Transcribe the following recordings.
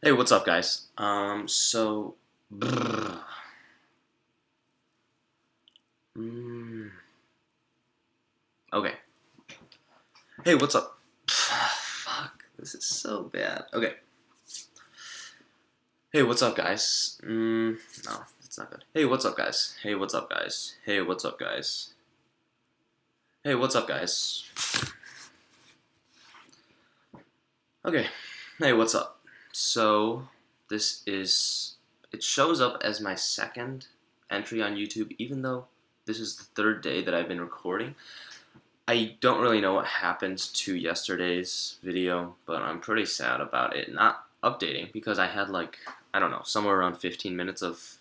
Hey, what's up, guys? Brrr. Mm, okay. Hey, what's up? Fuck, this is so bad. Okay. Hey, what's up, guys? No, that's not good. Hey, what's up, guys? Hey, what's up, guys? Hey, what's up, guys? Hey, what's up, guys? Okay. Hey, what's up? So, this is. It shows up as my second entry on YouTube, even though this is the third day that I've been recording. I don't really know what happened to yesterday's video, but I'm pretty sad about it not updating because I had like, I don't know, somewhere around 15 minutes of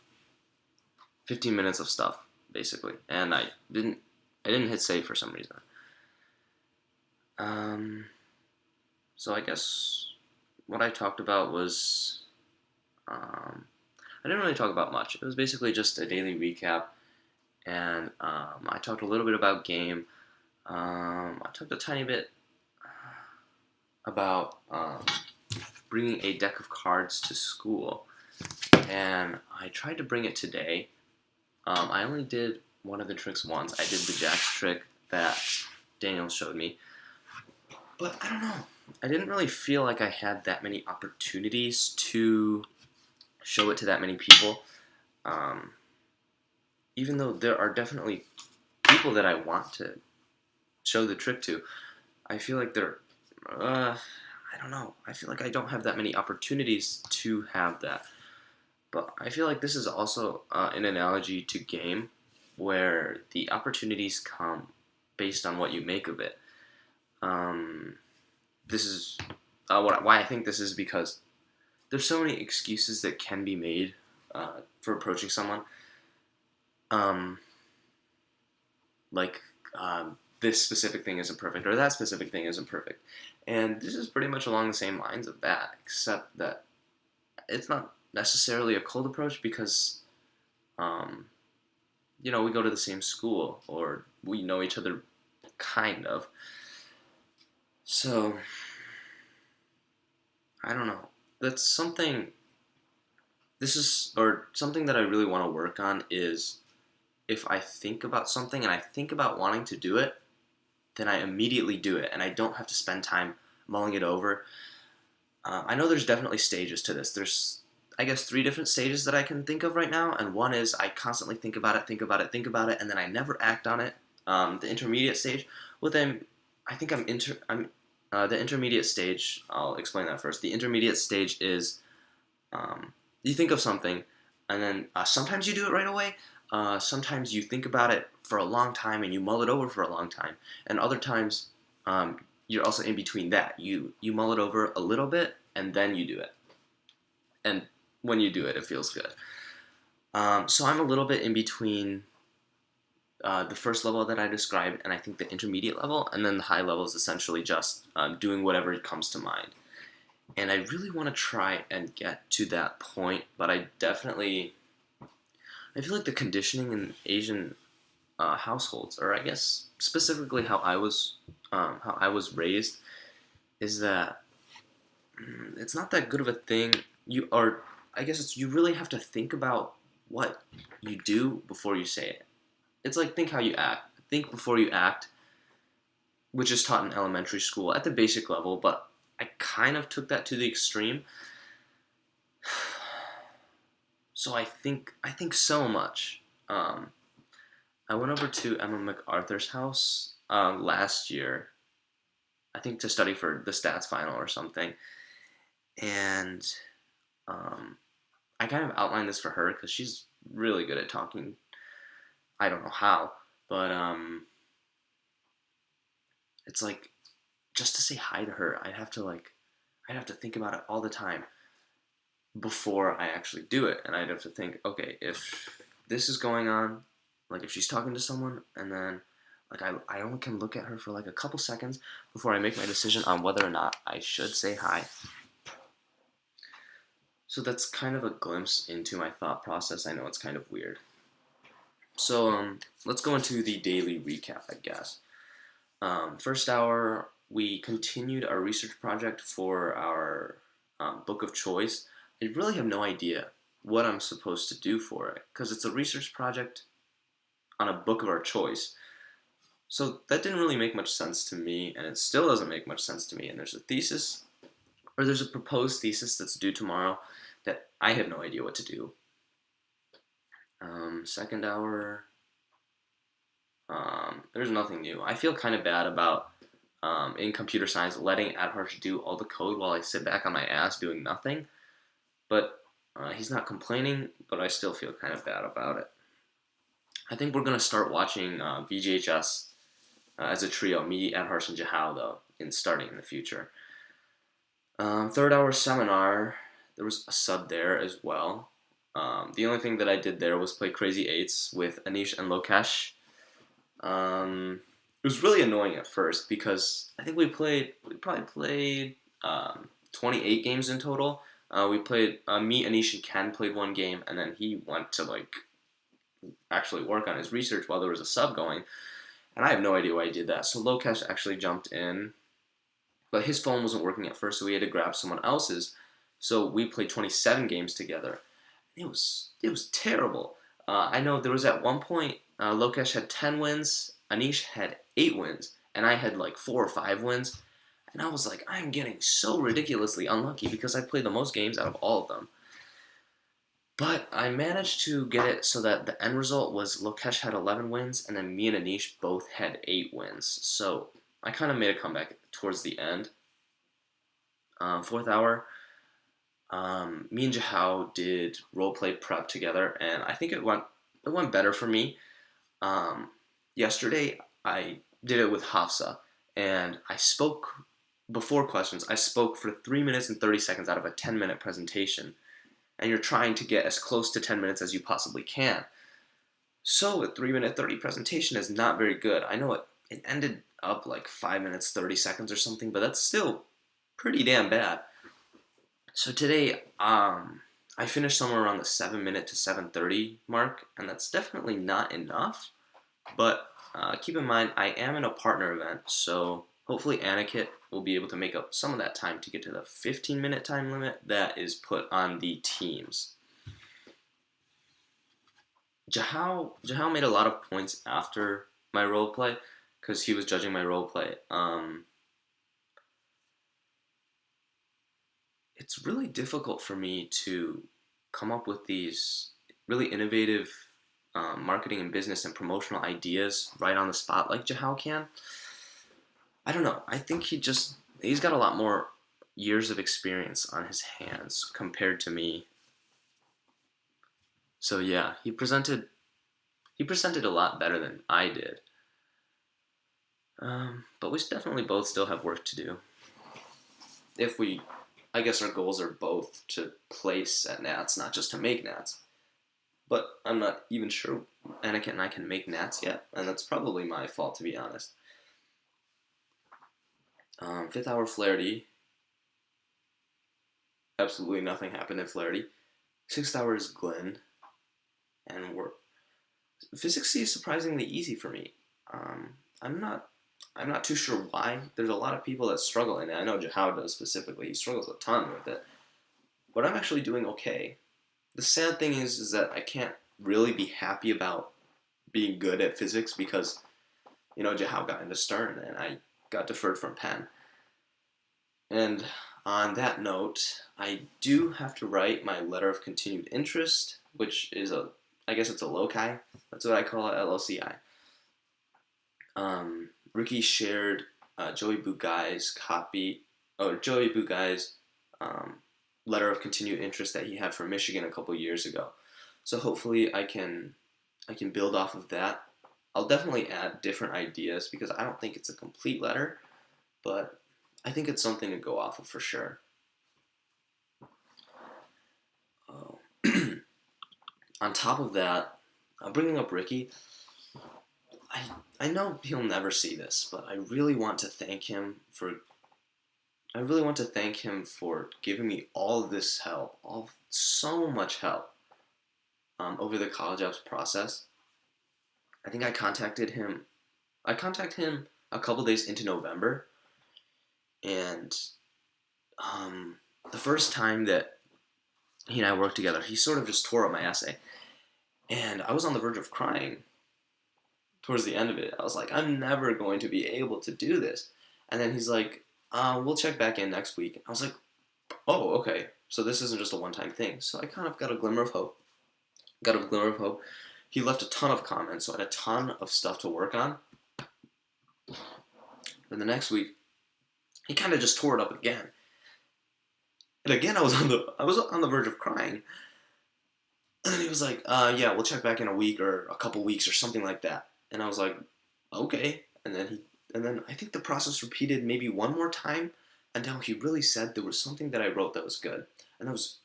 stuff basically, and I didn't hit save for some reason. Um so I guess what I talked about was I didn't really talk about much. It was basically just a daily recap, and I talked a little bit about game. I talked a tiny bit about bringing a deck of cards to school, and I tried to bring it today. I only did one of the tricks once. I did the Jack's trick that Daniel showed me, but I don't know. I didn't really feel like I had that many opportunities to show it to that many people. Um, Even though there are definitely people that I want to show the trick to, I feel like I don't know. I feel like I don't have that many opportunities to have that. But I feel like this is also an analogy to game, where the opportunities come based on what you make of it. Um, this is why I think this is because there's so many excuses that can be made for approaching someone. Um, like this specific thing isn't perfect or that specific thing isn't perfect. And this is pretty much along the same lines of that, except that it's not necessarily a cold approach because um, we go to the same school or we know each other kind of. So I don't know. That's something. This is or something that I really want to work on is if I think about something and I think about wanting to do it, then I immediately do it and I don't have to spend time mulling it over. I know there's definitely stages to this. There's, I guess, three different stages that I can think of right now, and one is I constantly think about it, think about it, think about it, and then I never act on it. The intermediate stage, well then, I think I'm the intermediate stage. I'll explain that first. The intermediate stage is you think of something, and then sometimes you do it right away. Sometimes you think about it for a long time and you mull it over for a long time, and other times you're also in between that. You mull it over a little bit and then you do it, and when you do it, it feels good. So I'm a little bit in between the first level that I described, and I think the intermediate level, and then the high level is essentially just doing whatever comes to mind. And I really want to try and get to that point, but I feel like the conditioning in Asian households, or I guess specifically how I was raised, is that it's not that good of a thing. I guess you really have to think about what you do before you say it. It's like think how you act, think before you act, which is taught in elementary school at the basic level, but I kind of took that to the extreme. So I think so much. I went over to Emma MacArthur's house last year, I think to study for the stats final or something, and um, I kind of outlined this for her because she's really good at talking. I don't know how, but it's like just to say hi to her, I'd have to think about it all the time before I actually do it, and I'd have to think, okay, if this is going on, like if she's talking to someone, and then like I only can look at her for like a couple seconds before I make my decision on whether or not I should say hi. So that's kind of a glimpse into my thought process. I know it's kind of weird. So let's go into the daily recap, I guess. First hour, we continued our research project for our book of choice, I really have no idea what I'm supposed to do for it because it's a research project on a book of our choice. So that didn't really make much sense to me, and it still doesn't make much sense to me. And there's a thesis, or there's a proposed thesis that's due tomorrow that I have no idea what to do. Second hour, there's nothing new. I feel kind of bad about in computer science letting Adharsh do all the code while I sit back on my ass doing nothing. But he's not complaining, but I still feel kind of bad about it. I think we're gonna start watching VGHS as a trio, me, Adharsh, and Jahal, though, starting in the future. Third hour seminar, there was a sub there as well. The only thing that I did there was play Crazy Eights with Anish and Lokesh. It was really annoying at first because I think we probably played 28 games in total. We played, me, Anish, and Ken played one game, and then he went to actually work on his research while there was a sub going, and I have no idea why he did that. So Lokesh actually jumped in, but his phone wasn't working at first, so we had to grab someone else's. So we played 27 games together. It was terrible. I know there was at one point Lokesh had 10 wins, Anish had 8 wins, and I had 4 or 5 wins. And I was like, I'm getting so ridiculously unlucky because I played the most games out of all of them. But I managed to get it so that the end result was Lokesh had 11 wins, and then me and Anish both had 8 wins. So I kind of made a comeback towards the end. Fourth hour, me and Jahal did roleplay prep together, and I think it went better for me. Yesterday, I did it with Hafsa, and I spoke before questions. I spoke for 3 minutes and 30 seconds out of a 10-minute presentation, and you're trying to get as close to 10 minutes as you possibly can. So a 3-minute 30 presentation is not very good. I know it ended up 5 minutes 30 seconds or something, but that's still pretty damn bad. So today, I finished somewhere around the 7-minute to 7:30 mark, and that's definitely not enough. But keep in mind, I am in a partner event, so hopefully Anakit will be able to make up some of that time to get to the 15-minute time limit that is put on the teams. Jahal made a lot of points after my roleplay because he was judging my roleplay. It's really difficult for me to come up with these really innovative marketing and business and promotional ideas right on the spot like Jahal can. I don't know. I think he's got a lot more years of experience on his hands compared to me. So yeah, he presented a lot better than I did. But we definitely both still have work to do. I guess our goals are both to place at Nats, not just to make Nats. But I'm not even sure Anakin and I can make Nats yet, and that's probably my fault, to be honest. Fifth hour Flaherty. Absolutely nothing happened in Flaherty. Sixth hour is Glenn, and Physics C is surprisingly easy for me. I'm not too sure why. There's a lot of people that struggle in it. I know Jahal does specifically. He struggles a ton with it. But I'm actually doing okay. The sad thing is that I can't really be happy about being good at physics because, Jahal got into Stern and I got deferred from Penn. And on that note, I do have to write my letter of continued interest, which is I guess it's a loci. That's what I call it, LLCI. Ricky shared Joey Bugai's letter of continued interest that he had for Michigan a couple years ago. So hopefully I can build off of that. I'll definitely add different ideas because I don't think it's a complete letter, but I think it's something to go off of for sure. On top of that, bringing up Ricky, I know he'll never see this, but I really want to thank him for giving me all of this help, so much help over the college apps process. I think I contacted him a couple days into November, and the first time that he and I worked together, he sort of just tore up my essay. And I was on the verge of crying towards the end of it. I was like, I'm never going to be able to do this. And then he's like, we'll check back in next week. I was like, oh, okay. So this isn't just a one-time thing. So I kind of got a glimmer of hope. Got a glimmer of hope. He left a ton of comments, so I had a ton of stuff to work on. Then the next week, he kind of just tore it up again. And again, I was on the verge of crying. And then he was like, yeah, we'll check back in a week or a couple weeks or something like that. And I was like, okay. And then I think the process repeated maybe one more time until he really said there was something that I wrote that was good. And that was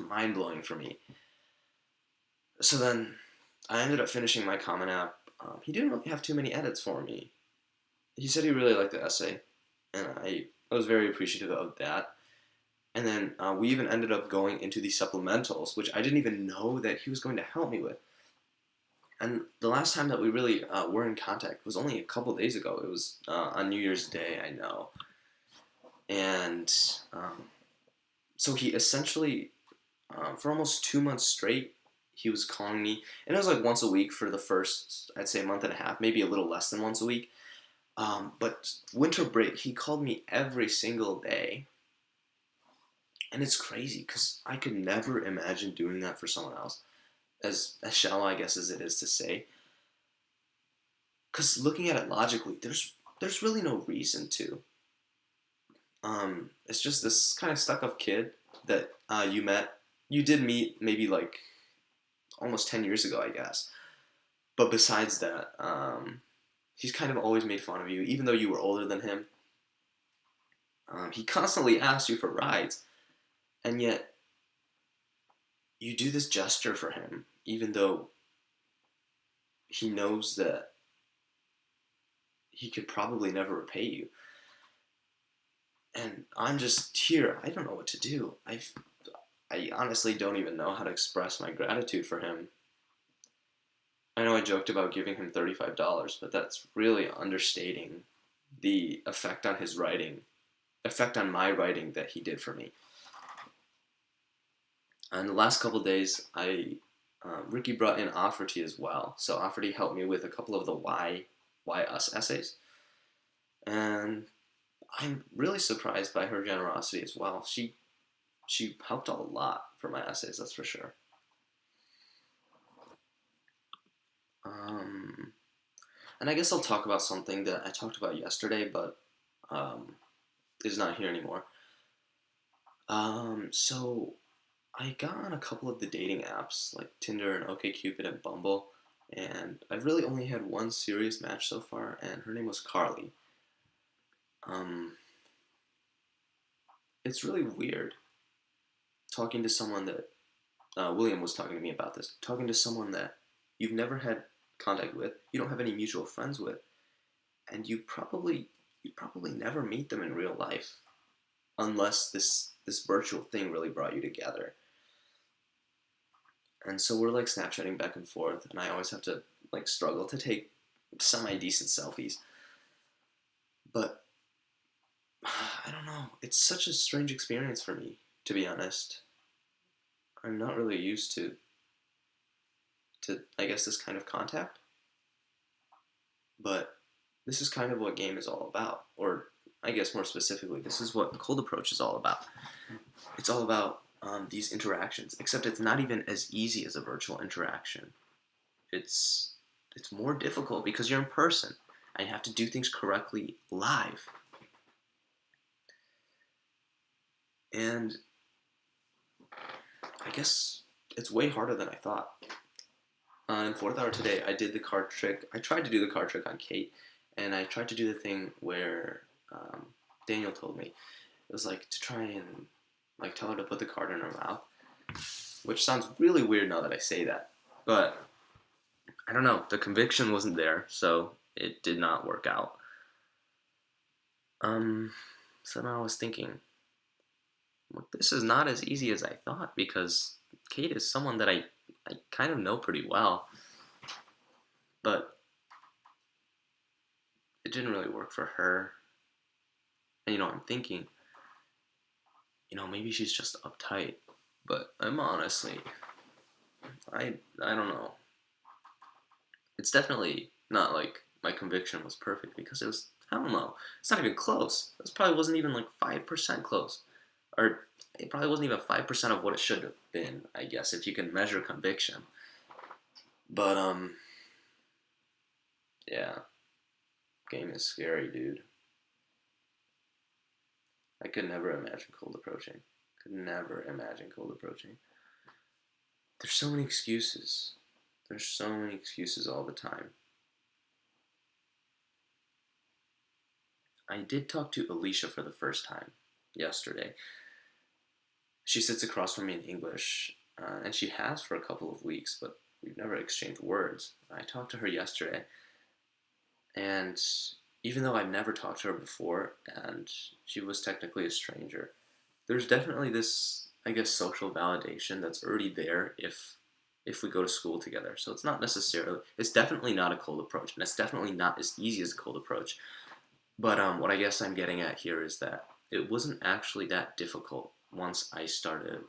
mind blowing for me. So then I ended up finishing my Common App. He didn't really have too many edits for me. He said he really liked the essay, and I was very appreciative of that. And then we even ended up going into the supplementals, which I didn't even know that he was going to help me with. And the last time that we really were in contact was only a couple days ago. It was on New Year's Day, I know. And so he essentially, for almost 2 months straight, he was calling me, and it was like once a week for the first, I'd say, month and a half, maybe a little less than once a week. But winter break, he called me every single day. And it's crazy because I could never imagine doing that for someone else. As shallow, I guess, as it is to say. Because looking at it logically, there's really no reason to. It's just this kind of stuck up kid that you did meet maybe like almost 10 years ago, I guess. But besides that, he's kind of always made fun of you, even though you were older than him. He constantly asked you for rides, and yet you do this gesture for him, even though he knows that he could probably never repay you. And I'm just here. I don't know what to do. I honestly don't even know how to express my gratitude for him. I know I joked about giving him $35, but that's really understating the effect on my writing that he did for me. And the last couple of days, Ricky brought in Offerty as well. So Offerty helped me with a couple of the why us essays, and I'm really surprised by her generosity as well. She helped a lot for my essays, that's for sure. Um, and I guess I'll talk about something that I talked about yesterday, but um, is not here anymore. So I got on a couple of the dating apps like Tinder and OkCupid and Bumble, and I've really only had one serious match so far, and her name was Carly. Um, it's really weird talking to someone that William was talking to me about this. Talking to someone that you've never had contact with, you don't have any mutual friends with, and you probably never meet them in real life unless this virtual thing really brought you together. And so we're like Snapchatting back and forth, and I always have to like struggle to take semi decent selfies. But I don't know. It's such a strange experience for me, to be honest. I'm not really used to I guess this kind of contact, but this is kind of what game is all about, or I guess more specifically, this is what Cold Approach is all about. It's all about these interactions, except it's not even as easy as a virtual interaction. It's it's more difficult because you're in person and you have to do things correctly live. And I guess it's way harder than I thought. In fourth hour today, I did the card trick. I tried to do the card trick on Kate, and I tried to do the thing where Daniel told me. It was like to try and like tell her to put the card in her mouth, which sounds really weird now that I say that. But I don't know. The conviction wasn't there, so it did not work out. Um, so now I was thinking, well, this is not as easy as I thought because Kate is someone that I kind of know pretty well, but it didn't really work for her. And I'm thinking, maybe she's just uptight, but I'm honestly, I don't know. It's definitely not like my conviction was perfect because it was, I don't know, it's not even close. This probably wasn't even like 5% close. Or it probably wasn't even 5% of what it should have been, I guess, if you can measure conviction. But, yeah, game is scary, dude. I could never imagine cold approaching. Could never imagine cold approaching. There's so many excuses. There's so many excuses all the time. I did talk to Alicia for the first time yesterday. She sits across from me in English, and she has for a couple of weeks, but we've never exchanged words. I talked to her yesterday, and even though I've never talked to her before, and she was technically a stranger, there's definitely this, I guess, social validation that's already there if we go to school together. So it's definitely not a cold approach, and it's definitely not as easy as a cold approach. But what I guess I'm getting at here is that it wasn't actually that difficult once I started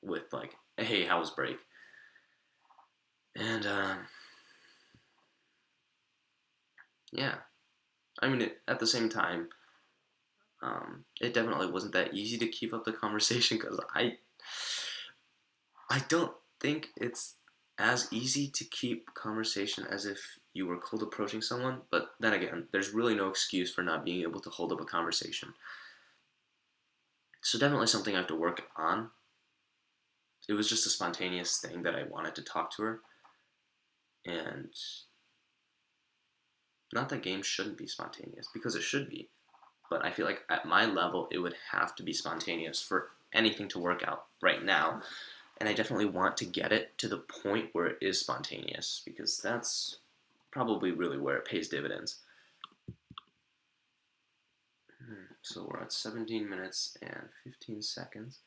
with like, hey, how was break? And yeah, I mean, at the same time, it definitely wasn't that easy to keep up the conversation because I don't think it's as easy to keep conversation as if you were cold approaching someone. But then again, there's really no excuse for not being able to hold up a conversation. So definitely something I have to work on. It was just a spontaneous thing that I wanted to talk to her, and not that games shouldn't be spontaneous because it should be. But I feel like at my level, it would have to be spontaneous for anything to work out right now. And I definitely want to get it to the point where it is spontaneous because that's probably really where it pays dividends. So we're at 17 minutes and 15 seconds.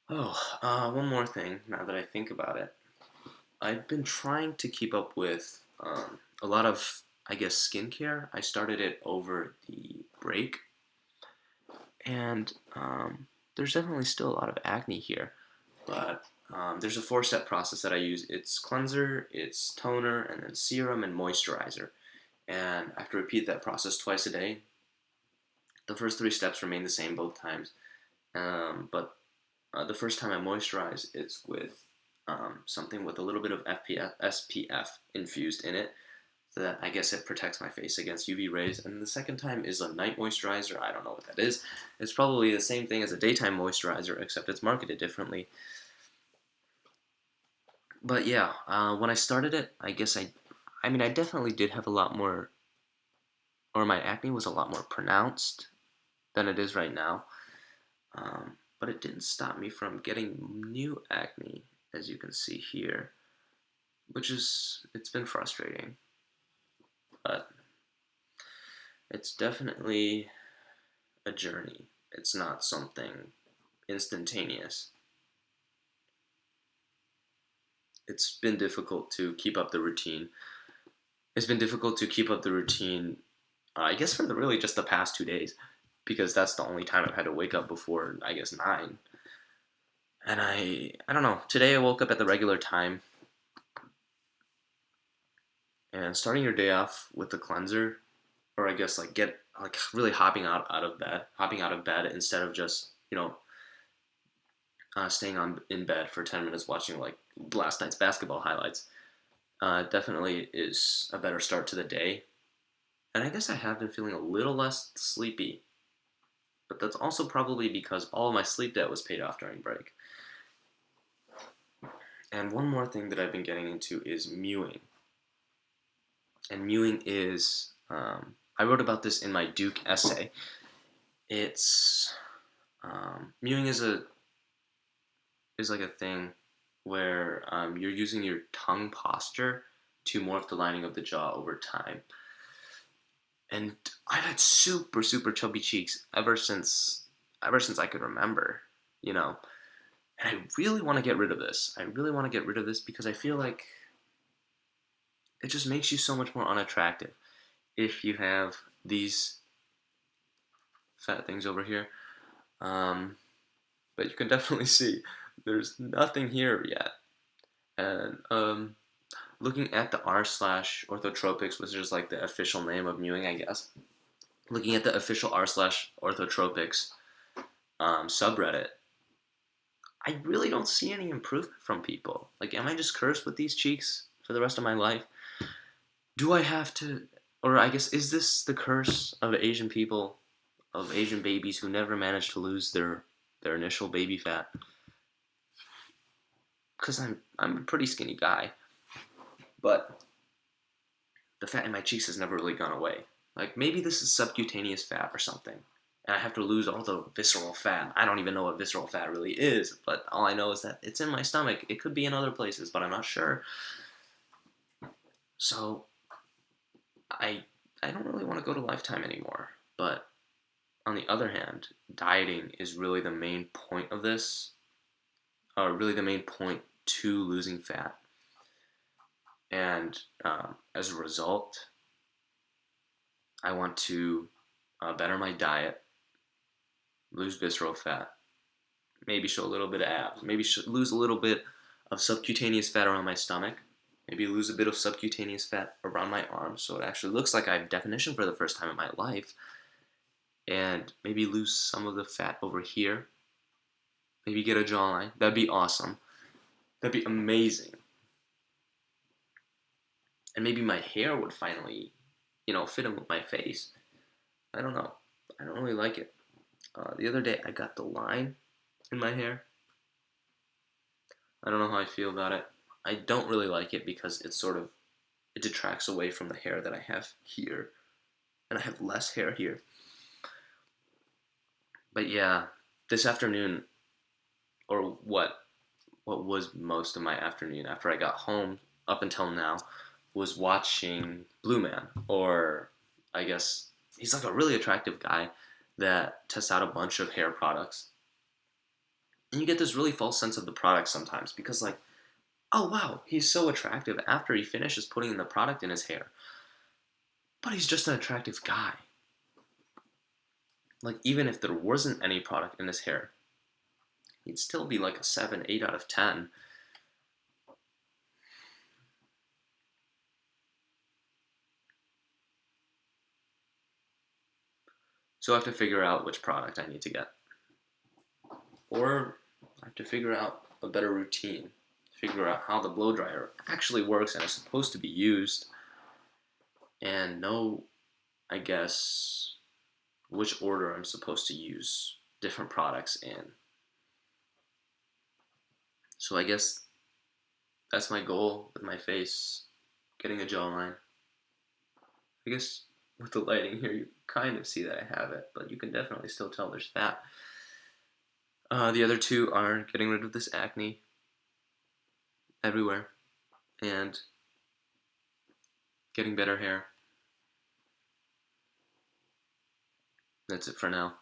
Oh, one more thing now that I think about it. I've been trying to keep up with a lot of, I guess, skincare. I started it over the break, and there's definitely still a lot of acne here, but there's a 4-step process that I use. It's cleanser, it's toner, and then serum and moisturizer. And I have to repeat that process twice a day. The first 3 steps remain the same both times, but the first time I moisturize, it's with something with a little bit of SPF infused in it, so that I guess it protects my face against UV rays. And the second time is a night moisturizer. I don't know what that is. It's probably the same thing as a daytime moisturizer, except it's marketed differently. But yeah, when I started it, I guess I mean, I definitely did have a lot more, or my acne was a lot more pronounced than it is right now. But it didn't stop me from getting new acne, as you can see here, it's been frustrating. But it's definitely a journey. It's not something instantaneous. It's been difficult to keep up the routine. It's been difficult to keep up the routine, I guess, for really just the past 2 days, because that's the only time I've had to wake up before, I guess, 9. And I don't know. Today I woke up at the regular time, and starting your day off with the cleanser, or I guess like get like really hopping out of bed instead of just staying in bed for 10 minutes watching like last night's basketball highlights. Definitely is a better start to the day. And I guess I have been feeling a little less sleepy, but that's also probably because all of my sleep debt was paid off during break. And one more thing that I've been getting into is mewing. And mewing is, I wrote about this in my Duke essay. It's, mewing is like a thing where you're using your tongue posture to morph the lining of the jaw over time. And I've had super, super chubby cheeks ever since I could remember, you know. And I really want to get rid of this. I really want to get rid of this because I feel like it just makes you so much more unattractive if you have these fat things over here. But you can definitely see there's nothing here yet. And looking at the r slash orthotropics, which is like the official name of Mewing, I guess. Looking at the official r slash orthotropics subreddit, I really don't see any improvement from people. Like, am I just cursed with these cheeks for the rest of my life? Do I have to, or I guess, is this the curse of Asian people, of Asian babies who never manage to lose their initial baby fat? Because I'm a pretty skinny guy, but the fat in my cheeks has never really gone away. Like, maybe this is subcutaneous fat or something, and I have to lose all the visceral fat. I don't even know what visceral fat really is, but all I know is that it's in my stomach. It could be in other places, but I'm not sure. So I don't really want to go to Lifetime anymore. But on the other hand, dieting is really the main point of this, really the main point to losing fat. And as a result, I want to better my diet, lose visceral fat, maybe show a little bit of abs, maybe lose a little bit of subcutaneous fat around my stomach, maybe lose a bit of subcutaneous fat around my arms so it actually looks like I have definition for the first time in my life, and maybe lose some of the fat over here, maybe get a jawline. That'd be awesome. That'd be amazing. And maybe my hair would finally, fit in with my face. I don't know. I don't really like it. The other day I got the line in my hair. I don't know how I feel about it. I don't really like it because it detracts away from the hair that I have here. And I have less hair here. But yeah, this afternoon, or what was most of my afternoon after I got home up until now, was watching Blue Man, or I guess he's like a really attractive guy that tests out a bunch of hair products. And you get this really false sense of the product sometimes because, like, oh wow, he's so attractive after he finishes putting the product in his hair. But he's just an attractive guy. Like, even if there wasn't any product in his hair, he'd still be like a 7, 8 out of 10. So I have to figure out which product I need to get. Or I have to figure out a better routine. Figure out how the blow dryer actually works and is supposed to be used. And know, I guess, which order I'm supposed to use different products in. So I guess that's my goal with my face, getting a jawline. I guess with the lighting here, you kind of see that I have it, but you can definitely still tell there's fat. The other two are getting rid of this acne everywhere and getting better hair. That's it for now.